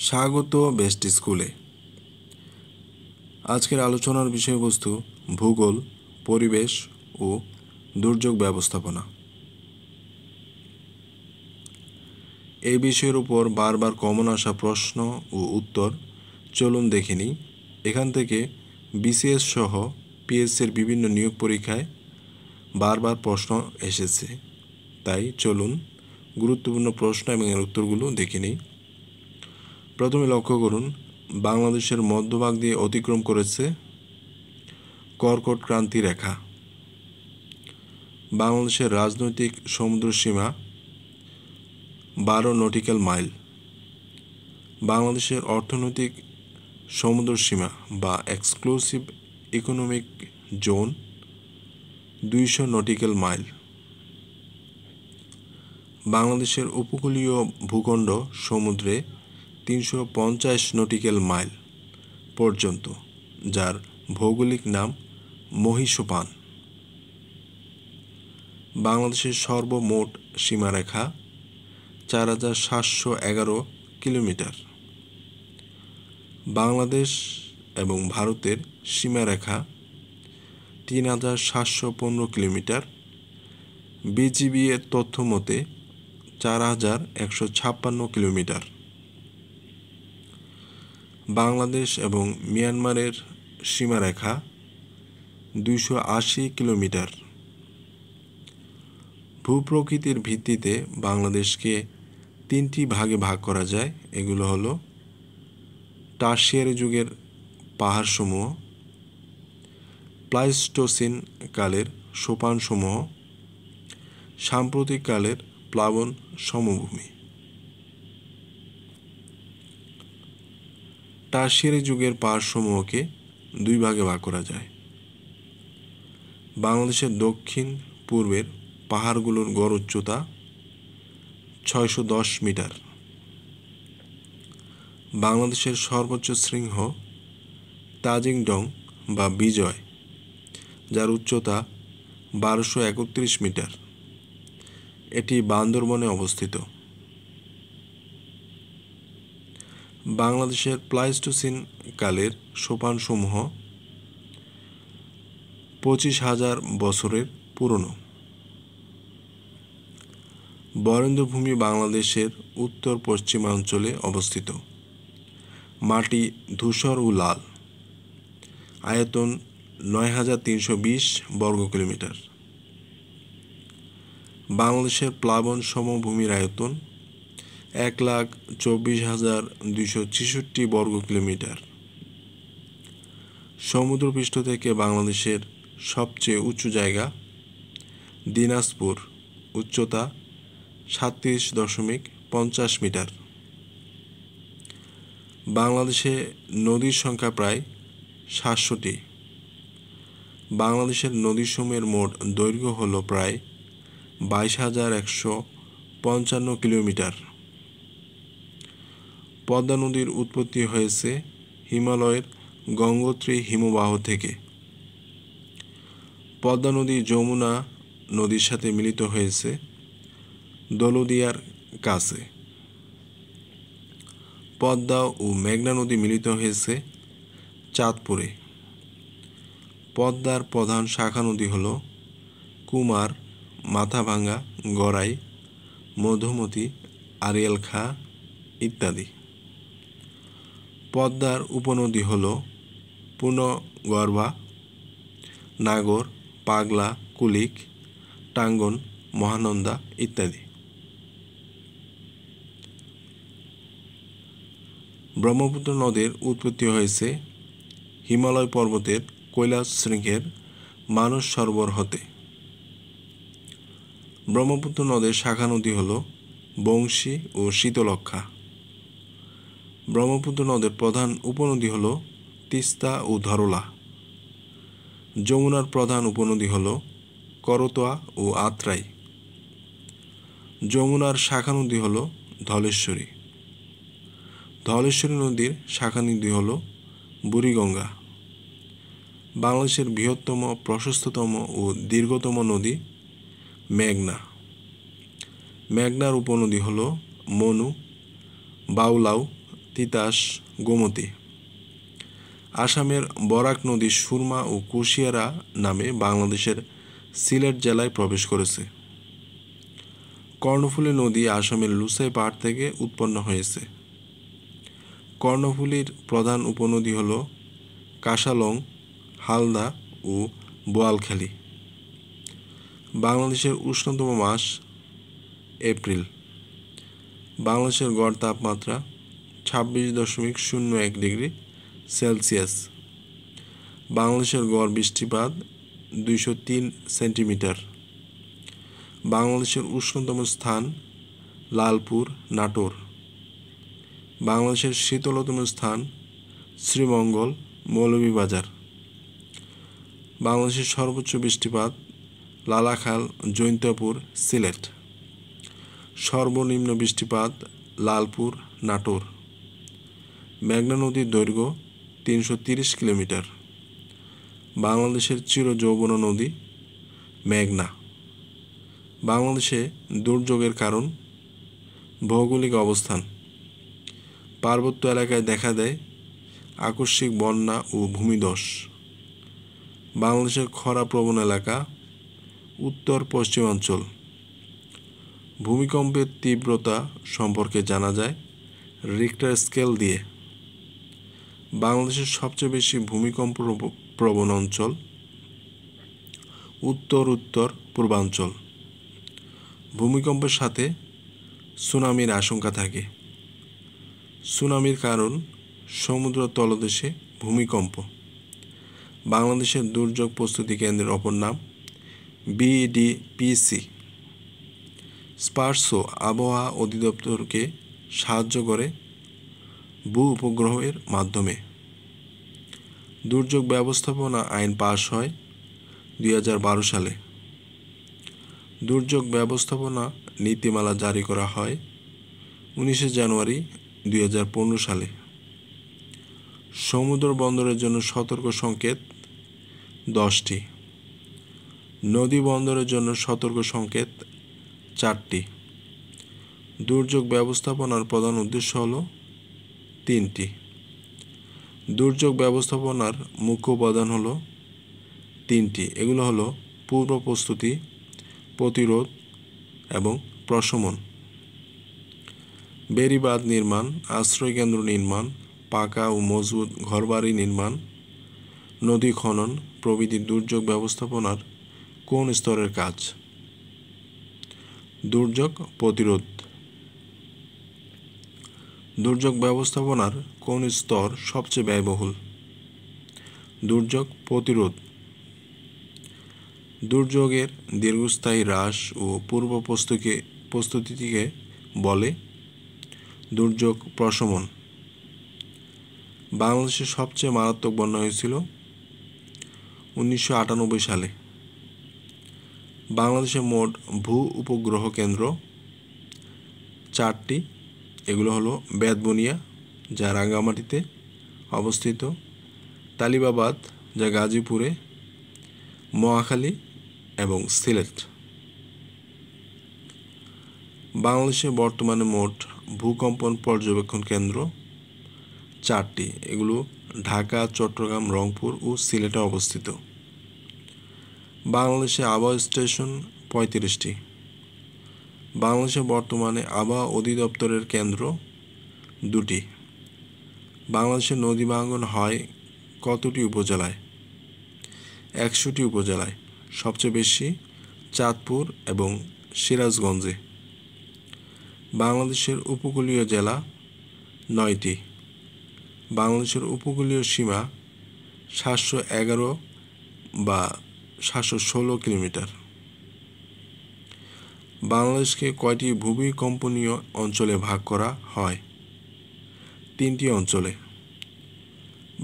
স্বাগত বেস্ট স্কুলে। আজকের আলোচনার বিষয়বস্তু ভূগোল, পরিবেশ ও দুর্যোগ ব্যবস্থাপনা। এই বিষয়ের উপর বারবার কমন আসা প্রশ্ন ও উত্তর চলুন দেখে নিই। এখান থেকে বিসিএস সহ পিএসসির বিভিন্ন নিয়োগ পরীক্ষায় বারবার প্রশ্ন এসেছে, তাই চলুন গুরুত্বপূর্ণ প্রশ্ন এবং এর উত্তরগুলো দেখে নিই। প্রথমে লক্ষ্য করুন, বাংলাদেশের মধ্যভাগ দিয়ে অতিক্রম করেছে কর্কট ক্রান্তি রেখা। বাংলাদেশের রাজনৈতিক সমুদ্রসীমা 12 নটিক্যাল মাইল। বাংলাদেশের অর্থনৈতিক সমুদ্রসীমা বা exclusive economic zone 200 nautical mile. বাংলাদেশের উপকূলীয় ভূখণ্ড সমুদ্রে 350 নটিক্যাল মাইল পর্যন্ত, যার ভৌগোলিক নাম মহীসোপান। বাংলাদেশের সর্বমোট সীমারেখা 4711 কিলোমিটার। বাংলাদেশ এবং ভারতের সীমারেখা 3715 কিলোমিটার। বিজিবি এর তথ্য মতে 4156 কিলোমিটার। বাংলাদেশ এবং মিয়ানমারের সীমারেখা 280 কিলোমিটার। ভূপ্রকৃতির ভিত্তিতে বাংলাদেশকে 3টি ভাগে ভাগ করা যায়। এগুলো হলো টারশিয়ারি যুগের পাহাড়সমূহ, প্লাইস্টোসিন কালের সোপানসমূহ, সাম্প্রতিক কালের প্লাবন সমভূমি। টারশিয়ারি যুগের পাহাড়সমূহকে 2 ভাগে ভাগ করা যায়। বাংলাদেশের দক্ষিণ পূর্বের পাহাড়গুলোর গড় উচ্চতা 610 মিটার। বাংলাদেশের সর্বোচ্চ শৃঙ্গ তাজিংডং বা বিজয়, যার উচ্চতা 1231 মিটার। এটি বান্দরবনে অবস্থিত। বাংলাদেশের প্লাইস্টোসিন কালের সোপানসমূহ 25,000 বছরের পুরনো। বরেন্দ্রভূমি বাংলাদেশের উত্তর পশ্চিমাঞ্চলে অবস্থিত। মাটি ধূসর ও লাল। আয়তন 9320 বর্গ কিলোমিটার। বাংলাদেশের প্লাবন সমভূমির আয়তন 1,24,266 বর্গ কিলোমিটার। সমুদ্রপৃষ্ঠ থেকে বাংলাদেশের সবচেয়ে উঁচু জায়গা দিনাজপুর, উচ্চতা 37.50 মিটার। বাংলাদেশে নদীর সংখ্যা প্রায় 700টি। বাংলাদেশের নদীসমূহের মোট দৈর্ঘ্য হল প্রায় 22,155 কিলোমিটার। পদ্মা নদীর উৎপত্তি হয়েছে হিমালয়ের গঙ্গোত্রী হিমবাহ থেকে। পদ্মা নদী যমুনা নদীর সাথে মিলিত হয়েছে দৌলদিয়ার কাছে। পদ্মা ও মেঘনা নদী মিলিত হয়েছে চাঁদপুরে। পদ্মার প্রধান শাখা নদী হল কুমার, মাথাভাঙ্গা, গড়াই, মধুমতি, আড়িয়াল খাঁ ইত্যাদি। পদ্মার উপনদী হল পূর্ণগর্ভা, নাগর, পাগলা, কুলিক, টাঙ্গন, মহানন্দা ইত্যাদি। ব্রহ্মপুত্র নদের উৎপত্তি হয়েছে হিমালয় পর্বতের কৈলাস শৃঙ্গের মানস সরোবর হতে। ব্রহ্মপুত্র নদের শাখা নদী হল বংশী ও শীতলক্ষ্যা। ব্রহ্মপুত্র নদের প্রধান উপনদী হল তিস্তা ও ধরলা। যমুনার প্রধান উপনদী হল করতোয়া ও আত্রাই। যমুনার শাখা নদী হল ধলেশ্বরী। ধলেশ্বরী নদীর শাখা নদী হল বুড়িগঙ্গা। বাংলাদেশের বৃহত্তম, প্রশস্ততম ও দীর্ঘতম নদী মেঘনা। মেঘনার উপনদী হল মনু, বাউলাউ, তিতাস, গোমতী। আসামের বরাক নদী সুরমা ও কুশিয়ারা নামে বাংলাদেশের সিলেট জেলায় প্রবেশ করেছে। কর্ণফুলী নদী আসামের লুসাই পাহাড় থেকে উৎপন্ন হয়েছে। কর্ণফুলীর প্রধান উপনদী হল কাশালং, হালদা ও বোয়ালখালী। বাংলাদেশের উষ্ণতম মাস এপ্রিল। বাংলাদেশের গড় তাপমাত্রা 26.01 ডিগ্রি সেলসিয়াস। বাংলাদেশের গড় বৃষ্টিপাত 203 সেন্টিমিটার। বাংলাদেশের উষ্ণতম স্থান লালপুর, নাটোর। বাংলাদেশের শীতলতম স্থান শ্রীমঙ্গল, মৌলভীবাজার। বাংলাদেশের সর্বোচ্চ বৃষ্টিপাত লালাখাল, জৈন্তাপুর, সিলেট। সর্বনিম্ন বৃষ্টিপাত লালপুর, নাটোর। মেঘনা নদীর দৈর্ঘ্য 330 কিলোমিটার। বাংলাদেশের চিরযৌবনা নদী মেঘনা। বাংলাদেশে দুর্যোগের কারণ ভৌগোলিক অবস্থান। পার্বত্য এলাকায় দেখা দেয় আকস্মিক বন্যা ও ভূমিধস। বাংলাদেশের খরাপ্রবণ এলাকা উত্তর পশ্চিমাঞ্চল। ভূমিকম্পের তীব্রতা সম্পর্কে জানা যায় রিক্টার স্কেল দিয়ে। বাংলাদেশের সবচেয়ে বেশি ভূমিকম্প প্রবণ অঞ্চল উত্তর উত্তর পূর্বাঞ্চল। ভূমিকম্পের সাথে সুনামির আশঙ্কা থাকে। সুনামির কারণ সমুদ্র তলদেশে ভূমিকম্প। বাংলাদেশের দুর্যোগ প্রস্তুতি কেন্দ্রের অপর নাম বিডিপিসি। স্পারসো আবহাওয়া অধিদপ্তরকে সাহায্য করে ভূ উপগ্রহের মাধ্যমে। দুর্যোগ ব্যবস্থাপনা আইন পাস হয় 2012 সালে। দুর্যোগ ব্যবস্থাপনা নীতিমালা জারি করা হয় 19 জানুয়ারি 2015 সালে। সমুদ্র বন্দরের জন্য সতর্ক সংকেত 10টি। নদী বন্দরের জন্য সতর্ক সংকেত 4টি। দুর্যোগ ব্যবস্থাপনার প্রধান উদ্দেশ্য হল 3টি। দুর্যোগ ব্যবস্থাপনার মুখ্য উপাদান হল 3টি। এগুলো হলো পূর্ব প্রস্তুতি, প্রতিরোধ এবং প্রশমন। বেড়িবাঁধ নির্মাণ, আশ্রয়কেন্দ্র নির্মাণ, পাকা ও মজবুত ঘরবাড়ি নির্মাণ, নদী খনন প্রভৃতি দুর্যোগ ব্যবস্থাপনার কোন স্তরের কাজ? দুর্যোগ প্রতিরোধ। দুর্যোগ ব্যবস্থাপনার কোন স্তর সবচেয়ে ব্যয়বহুল? দুর্যোগ প্রতিরোধ। দুর্যোগের দীর্ঘস্থায়ী হ্রাস ও পূর্ব প্রস্তুতিকে বলে দুর্যোগ প্রশমন। বাংলাদেশে সবচেয়ে মারাত্মক বন্যা হয়েছিল 1998 সালে। বাংলাদেশে মোট ভূ উপগ্রহ কেন্দ্র 4টি। এগুলো হলো বেতবুনিয়া, যা রাঙ্গামাটিতে অবস্থিত, তালিবাবাদ, যা গাজীপুরে, মহাখালী এবং সিলেট। বাংলাদেশে বর্তমানে মোট ভূকম্পন পর্যবেক্ষণ কেন্দ্র 4টি। এগুলো ঢাকা, চট্টগ্রাম, রংপুর ও সিলেটে অবস্থিত। বাংলাদেশে আবহাওয়া স্টেশন 35টি। বাংলাদেশে বর্তমানে আবহাওয়া অধিদপ্তরের কেন্দ্র 2টি। বাংলাদেশের নদী ভাঙ্গন হয় কতটি উপজেলায়? 100টি উপজেলায়। সবচেয়ে বেশি চাঁদপুর এবং সিরাজগঞ্জে। বাংলাদেশের উপকূলীয় জেলা 9টি। বাংলাদেশের উপকূলীয় সীমা 711 বা 716 কিলোমিটার। বাংলাদেশকে কয়টি ভূমিকম্পনীয় অঞ্চলে ভাগ করা হয়? 3টি অঞ্চলে।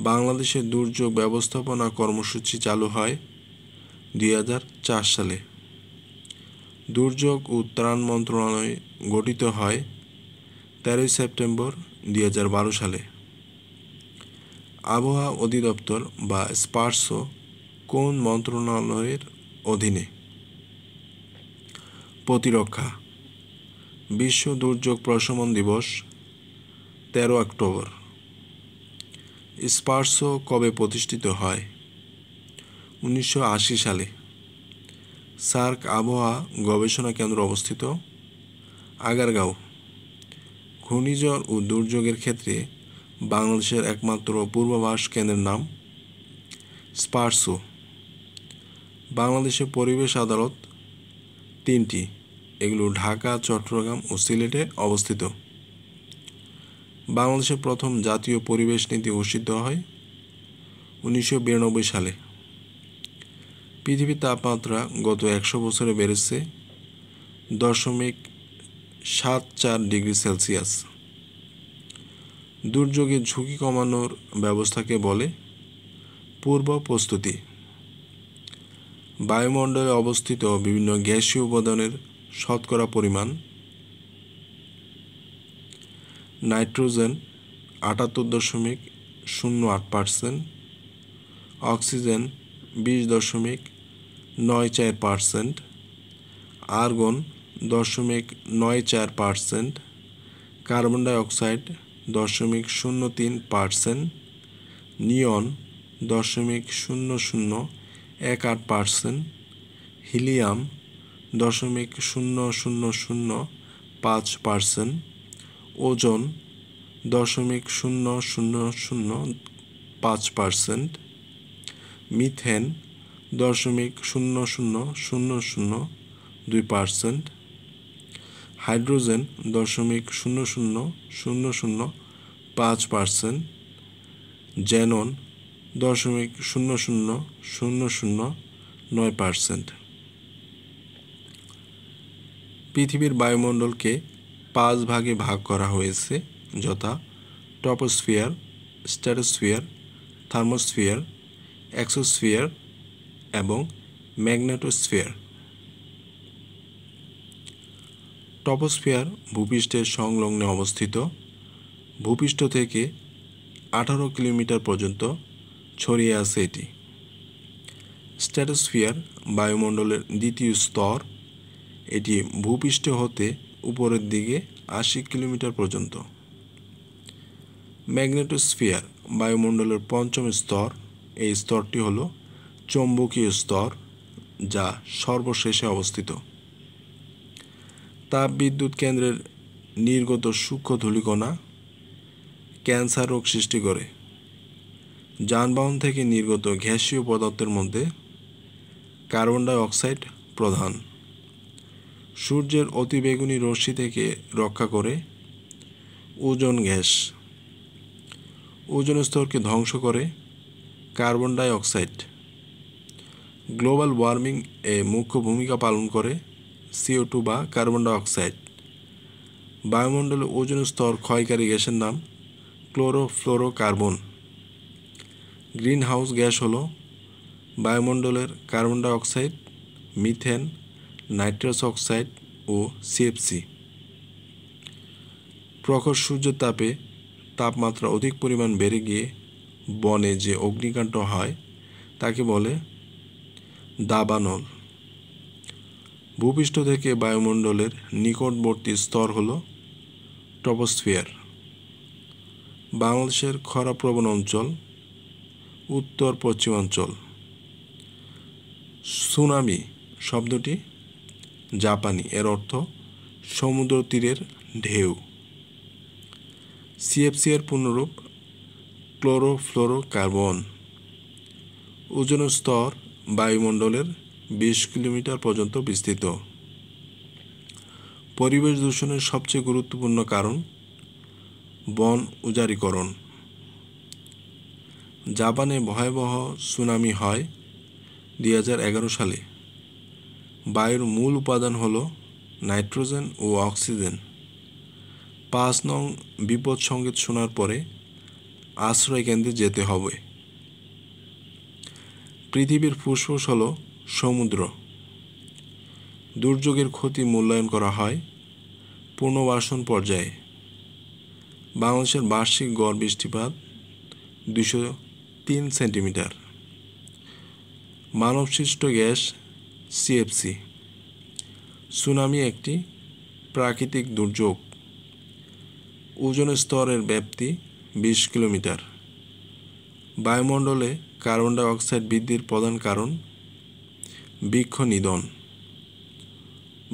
বাংলাদেশে দুর্যোগ ব্যবস্থাপনা কর্মসূচি চালু হয় 2004 সালে। দুর্যোগ ও ত্রাণ মন্ত্রণালয় গঠিত হয় 13 সেপ্টেম্বর 2012 সালে। আবহাওয়া অধিদপ্তর বা স্পারসো কোন মন্ত্রণালয়ের অধীনে? প্রতিরক্ষা। বিশ্ব দুর্যোগ প্রশমন দিবস 13 অক্টোবর। স্পারসো কবে প্রতিষ্ঠিত হয়? 1980 সালে। সার্ক আবহাওয়া গবেষণা কেন্দ্র অবস্থিত? আগারগাঁও। ঘূর্ণিঝড় ও দুর্যোগের ক্ষেত্রে বাংলাদেশের একমাত্র পূর্বাভাস কেন্দ্রের নাম? স্পারসো। বাংলাদেশের পরিবেশ আদালত 3টি, এগুলো ঢাকা, চট্টগ্রাম ও সিলেটে অবস্থিত। বাংলাদেশের প্রথম জাতীয় পরিবেশ নীতি ঘোষিত হয় 1992 সালে। পৃথিবীর তাপমাত্রা গত 100 বছরে বেড়েছে 0.74 ডিগ্রি সেলসিয়াস। দুর্যোগের ঝুঁকি কমানোর ব্যবস্থাকে বলে পূর্ব প্রস্তুতি। বায়ুমণ্ডলে অবস্থিত বিভিন্ন গ্যাসীয় উপাদানের শতকরা পরিমাণ? Nitrogen 78.08%, oxygen 20.94%, argon 0.94%, carbon dioxide 0.03%, নিয়ন 0.0018%, হিলিয়াম 0.0005%, ওজন 0.0005%, মিথেন 0.0002%, হাইড্রোজেন 0.0005%, জ্যানন 0.0009%। পৃথিবীর বায়ুমণ্ডলকে 5 ভাগে ভাগ করা হয়েছে, যথা ট্রপোস্ফিয়ার, স্ট্র্যাটোস্ফিয়ার, থার্মোস্ফিয়ার, এক্সোস্ফিয়ার এবং ম্যাগনেটোস্ফিয়ার। ট্রপোস্ফিয়ার ভূপৃষ্ঠের সংলগ্নে অবস্থিত। ভূপৃষ্ঠ থেকে 18 কিলোমিটার পর্যন্ত ছড়িয়ে আছে এটি। স্ট্র্যাটোস্ফিয়ার বায়ুমণ্ডলের দ্বিতীয় স্তর। এটি ভূপৃষ্ঠ হতে উপরের দিকে 80 কিলোমিটার পর্যন্ত। ম্যাগনেটোস্ফিয়ার বায়ুমণ্ডলের পঞ্চম স্তর। এই স্তরটি হল চৌম্বকীয় স্তর, যা সর্বশেষে অবস্থিত। তাপবিদ্যুৎ কেন্দ্রের নির্গত সূক্ষ্ম ধূলিকণা ক্যান্সার রোগ সৃষ্টি করে। যানবাহন থেকে নির্গত গ্যাসীয় পদার্থের মধ্যে কার্বন ডাইঅক্সাইড প্রধান। সূর্যের অতিবেগুনি রশ্মি থেকে রক্ষা করে ওজোন গ্যাস। ওজোন স্তরকে ধ্বংস করে কার্বন ডাইঅক্সাইড। গ্লোবাল ওয়ার্মিং এ মুখ্য ভূমিকা পালন করে CO2 বা কার্বন ডাইঅক্সাইড। বায়ুমণ্ডলে ওজোন স্তর ক্ষয়কারী গ্যাসের নাম ক্লোরোফ্লোরোকার্বন। গ্রিন হাউস গ্যাস হল বায়ুমণ্ডলের carbon dioxide, methane, nitrous oxide ও CFC। প্রখর সূর্যের তাপে তাপমাত্রা অধিক পরিমাণ বেড়ে গিয়ে বনে যে অগ্নিকাণ্ড হয় তাকে বলে দাবানল। ভূপৃষ্ঠ থেকে বায়ুমণ্ডলের নিকটবর্তী স্তর হল ট্রপোস্ফিয়ার। বাংলাদেশের খরাপ্রবণ অঞ্চল উত্তর পশ্চিমাঞ্চল। সুনামি শব্দটি জাপানি, এর অর্থ সমুদ্র তীরের ঢেউ। CFC এর পূর্ণরূপ ক্লোরোফ্লোরোকার্বন। ওজোন স্তর বায়ুমণ্ডলের 20 কিলোমিটার পর্যন্ত বিস্তৃত। পরিবেশ দূষণের সবচেয়ে গুরুত্বপূর্ণ কারণ বন উজাড়িকরণ। জাপানে ভয়াবহ সুনামি হয় 2011 সালে। বায়ুর মূল উপাদান হল নাইট্রোজেন ও অক্সিজেন। 5 নং বিপদ সংকেত শোনার পরে আশ্রয় কেন্দ্রে যেতে হবে। পৃথিবীর ফুসফুস হল সমুদ্র। দুর্যোগের ক্ষতি মূল্যায়ন করা হয় পুনর্বাসন পর্যায়ে। বাংলাদেশের বার্ষিক গড় বৃষ্টিপাত 203 সেন্টিমিটার। মানবসৃষ্ট গ্যাস CFC। সুনামি একটি প্রাকৃতিক দুর্যোগ। ওজোন স্তরের ব্যাপ্তি 20 কিলোমিটার। বায়ুমণ্ডলে কার্বন ডাই অক্সাইড বৃদ্ধির প্রধান কারণ বৃক্ষ নিধন।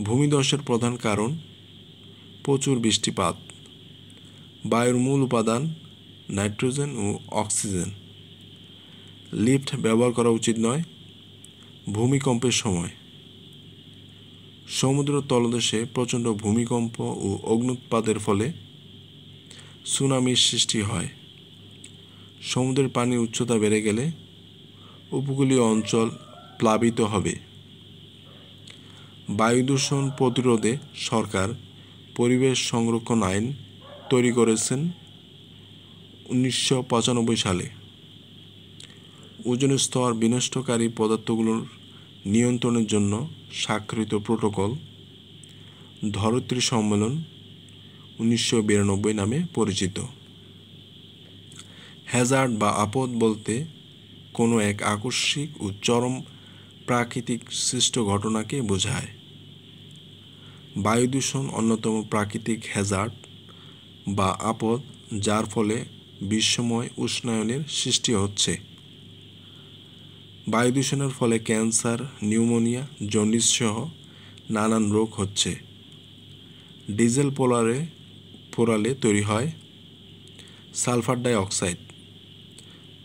ভূমিধসের প্রধান কারণ প্রচুর বৃষ্টিপাত। বায়ুর মূল উপাদান নাইট্রোজেন ও অক্সিজেন। লিফট ব্যবহার করা উচিত নয় ভূমিকম্পের সময়। সমুদ্র তলদেশে প্রচণ্ড ভূমিকম্প ও অগ্ন্যুৎপাতের ফলে সুনামির সৃষ্টি হয়। সমুদ্রের পানির উচ্চতা বেড়ে গেলে উপকূলীয় অঞ্চল প্লাবিত হবে। বায়ু দূষণ প্রতিরোধে সরকার পরিবেশ সংরক্ষণ আইন তৈরি করেছেন 1995 সালে। ওজোন স্তর বিনষ্টকারী পদার্থগুলোর নিয়ন্ত্রণের জন্য স্বাক্ষরিত প্রোটোকল ধরিত্রী সম্মেলন 1992 নামে পরিচিত। হ্যাজার্ড বা আপদ বলতে কোনো এক আকস্মিক ও চরম প্রাকৃতিক সৃষ্ট ঘটনাকে বোঝায়। বায়ু দূষণ অন্যতম প্রাকৃতিক হ্যাজার্ড বা আপদ, যার ফলে বিশ্বময় উষ্ণায়নের সৃষ্টি হচ্ছে। বায়ু দূষণের ফলে ক্যান্সার, নিউমোনিয়া, জন্ডিস সহ নানান রোগ হচ্ছে। ডিজেল পোড়ালে তৈরি হয় sulphur die oxide.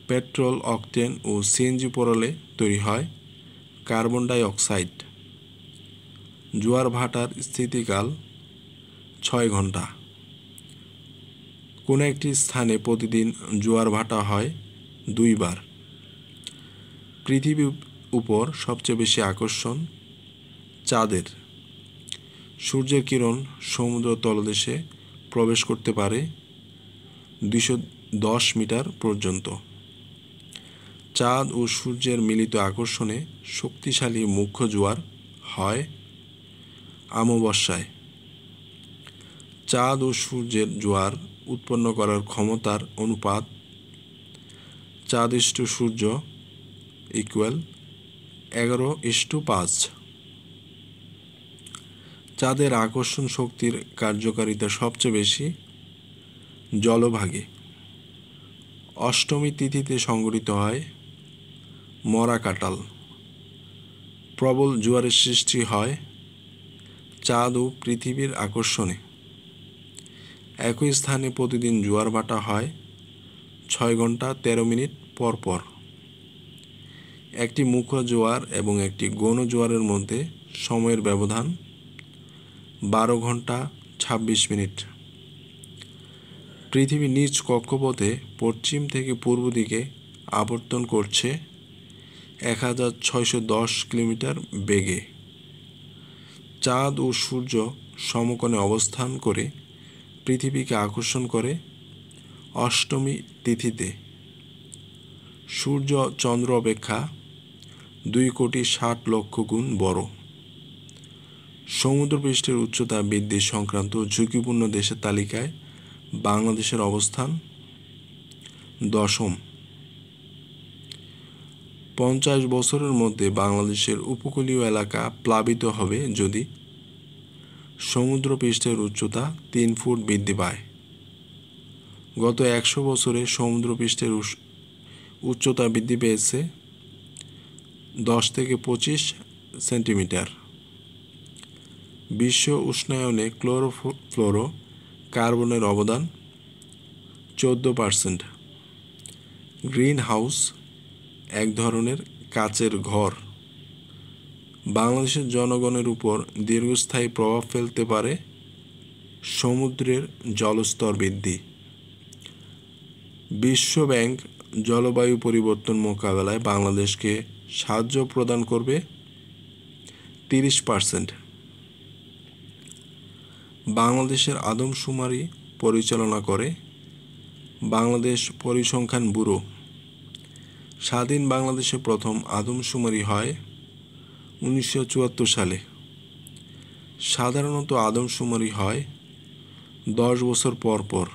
Petrol, octane ও সিএনজি পোড়ালে তৈরি হয় কার্বন ডাই অক্সাইড। জোয়ার ভাটার স্থিতিকাল 6 ঘন্টা। কোনো একটি স্থানে প্রতিদিন জোয়ার ভাটা হয় 2 বার। পৃথিবীর উপর সবচেয়ে বেশি আকর্ষণ চাঁদের। সূর্যের কিরণ সমুদ্র তলদেশে প্রবেশ করতে পারে 210 মিটার পর্যন্ত। চাঁদ ও সূর্যের মিলিত আকর্ষণে শক্তিশালী মুখ্য জোয়ার হয় অমাবস্যায়। চাঁদ ও সূর্যের জোয়ার উৎপন্ন করার ক্ষমতার অনুপাত চাঁদ/সূর্য = 11:5। চাঁদের আকর্ষণ শক্তির কার্যকারিতা সবচেয়ে বেশি জলভাগে। অষ্টমী তিথিতে সংঘটিত হয় মরা কাঁঠাল। প্রবল জোয়ারের সৃষ্টি হয় চাঁদ ও পৃথিবীর আকর্ষণে। একই স্থানে প্রতিদিন জোয়ার ভাটা হয় 6 ঘন্টা 13 মিনিট পর পর। একটি মুখ্য জোয়ার এবং একটি গৌণ জোয়ারের মধ্যে সময়ের ব্যবধান 12 ঘন্টা 26 মিনিট। পৃথিবী নিজ কক্ষপথে পশ্চিম থেকে পূর্ব দিকে আবর্তন করছে 1610 কিলোমিটার বেগে। চাঁদ ও সূর্য সমকোণে অবস্থান করে পৃথিবীকে আকর্ষণ করে অষ্টমী তিথিতে। সূর্য চন্দ্র অপেক্ষা 2,60,00,000 গুণ বড়। সমুদ্রপৃষ্ঠের উচ্চতা বৃদ্ধি সংক্রান্ত ঝুঁকিপূর্ণ দেশের তালিকায় বাংলাদেশের অবস্থান 10ম। 50 বছরের মধ্যে বাংলাদেশের উপকূলীয় এলাকা প্লাবিত হবে যদি সমুদ্রপৃষ্ঠের উচ্চতা 3 ফুট বৃদ্ধি পায়। গত 100 বছরে সমুদ্রপৃষ্ঠের উচ্চতা বৃদ্ধি পেয়েছে 10 থেকে 25 সেন্টিমিটার। বিশ্ব উষ্ণায়নে ক্লোরোফ্লোরো কার্বনের অবদান 14%। গ্রিন হাউস এক ধরনের কাচের ঘর। বাংলাদেশের জনগণের উপর দীর্ঘস্থায়ী প্রভাব ফেলতে পারে সমুদ্রের জলস্তর বৃদ্ধি। বিশ্ব ব্যাংক জলবায়ু পরিবর্তন মোকাবেলায় বাংলাদেশকে সাহায্য প্রদান করবে 30%। বাংলাদেশের আদমশুমারি পরিচালনা করে বাংলাদেশ পরিসংখ্যান ব্যুরো। স্বাধীন বাংলাদেশে প্রথম আদমশুমারি হয় 1974 সালে। সাধারণত আদমশুমারি হয় 10 বছর পর পর।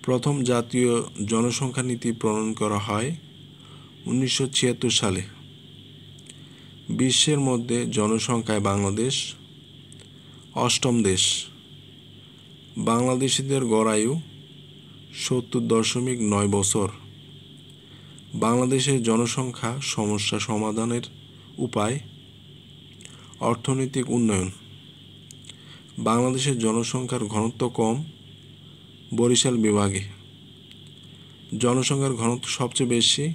প্রথম জাতীয় জনসংখ্যা নীতি প্রণয়ন করা হয় 1976 সালে। বিশ্বের মধ্যে জনসংখ্যায় বাংলাদেশ 8ম দেশ। বাংলাদেশিদের গড় আয়ু ৭০.৯ বছর। বাংলাদেশের জনসংখ্যা সমস্যা সমাধানের উপায় অর্থনৈতিক উন্নয়ন। বাংলাদেশের জনসংখ্যার ঘনত্ব কম বরিশাল বিভাগে। জনসংখ্যার ঘনত্ব সবচেয়ে বেশি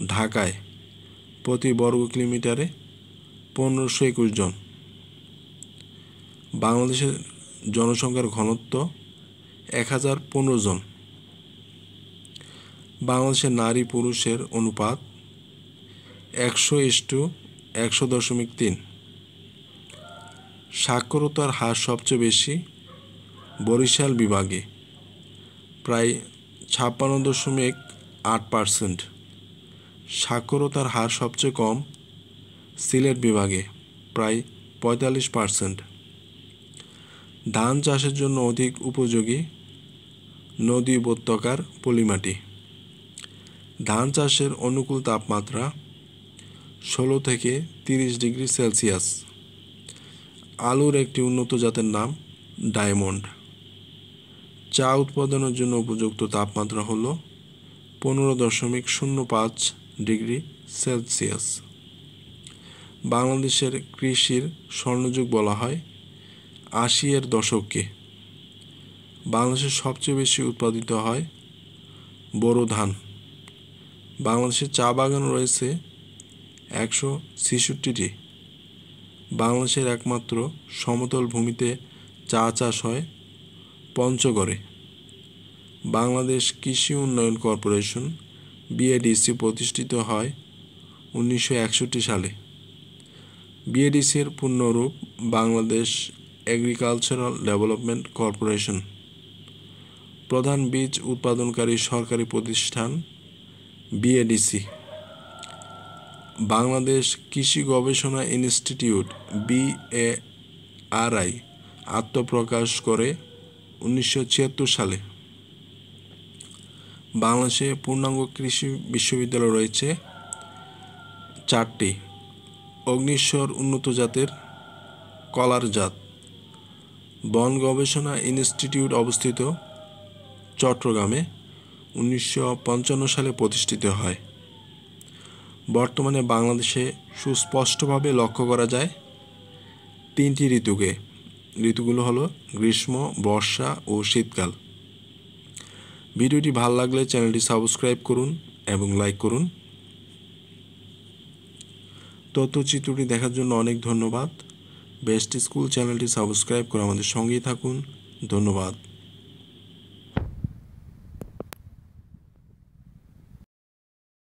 ঢাকায়, প্রতি বর্গ কিলোমিটারে ১৫২১ জন। বাংলাদেশের জনসংখ্যার ঘনত্ব ১,০১৫ জন। বাংলাদেশের নারী পুরুষের অনুপাত ১০০:১০০.৩। সাক্ষরতার হার সবচেয়ে বেশি বরিশাল বিভাগে, প্রায় ৫৬.৮%। সাক্ষরতার হার সবচেয়ে কম সিলেট বিভাগে, প্রায় ৪৫%। ধান চাষের জন্য অধিক উপযোগী নদী উপত্যকার পলিমাটি। ধান চাষের অনুকূল তাপমাত্রা ১৬ থেকে ৩০ ডিগ্রি সেলসিয়াস। আলুর একটি উন্নত জাতের নাম ডায়মন্ড। চা উৎপাদনের জন্য উপযুক্ত তাপমাত্রা হল ১৫.০৫ ডিগ্রি সেলসিয়াস। বাংলাদেশের কৃষির স্বর্ণযুগ বলা হয় ৮০-এর দশককে। বাংলাদেশে সবচেয়ে বেশি উৎপাদিত হয় বোরো ধান। বাংলাদেশে চা বাগান রয়েছে ১৬৬টি। বাংলাদেশের একমাত্র সমতল ভূমিতে চা চাষ হয় পঞ্চগড়ে। বাংলাদেশ কৃষি উন্নয়ন কর্পোরেশন বিএডিসি প্রতিষ্ঠিত হয় ১৯৬১ সালে। বিএডিসির পূর্ণরূপ বাংলাদেশ এগ্রিকালচারাল ডেভেলপমেন্ট কর্পোরেশন। প্রধান বীজ উৎপাদনকারী সরকারি প্রতিষ্ঠান বিএডিসি। বাংলাদেশ কৃষি গবেষণা ইনস্টিটিউট BARI আত্মপ্রকাশ করে ১৯৭৬ সালে। বাংলাদেশে পূর্ণাঙ্গ কৃষি বিশ্ববিদ্যালয় রয়েছে ৪টি। অগ্নিশ্বর উন্নত জাতের কলার জাত। বন গবেষণা ইনস্টিটিউট অবস্থিত চট্টগ্রামে, ১৯৫৫ সালে প্রতিষ্ঠিত হয়। বর্তমানে বাংলাদেশে সুস্পষ্টভাবে লক্ষ্য করা যায় 3টি ঋতুকে। ঋতুগুলো হলো গ্রীষ্ম, বর্ষা ও শীতকাল। ভিডিওটি ভালো লাগলে চ্যানেলটি সাবস্ক্রাইব করুন এবং লাইক করুন। তথ্যচিত্রটি দেখার জন্য অনেক ধন্যবাদ। বেস্ট স্কুল চ্যানেলটি সাবস্ক্রাইব করে আমাদের সঙ্গেই থাকুন। ধন্যবাদ।